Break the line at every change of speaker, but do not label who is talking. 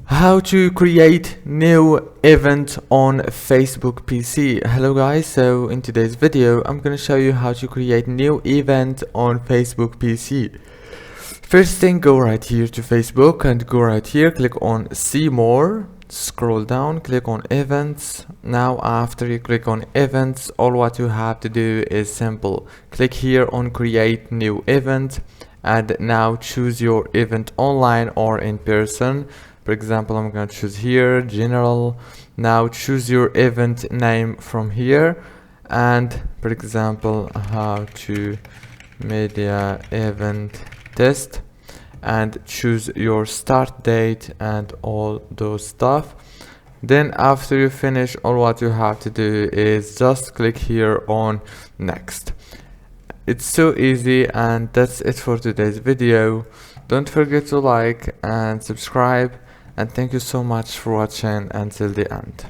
How to create new event on Facebook PC. Hello guys, so in today's video I'm gonna show you how to create new event on Facebook PC. First thing, go right here to Facebook and go right here, click on see more, scroll down, click on events. Now after you click on events, all what you have to do is simple. Click here on create new event and now choose your event online or in person. For example, I'm going to choose here general. Now choose your event name from here, and for example, how to media event test, and choose your start date and all those stuff. Then after you finish, all what you have to do is just click here on next. It's so easy, and that's it for today's video. Don't forget to like and subscribe, and thank you so much for watching until the end.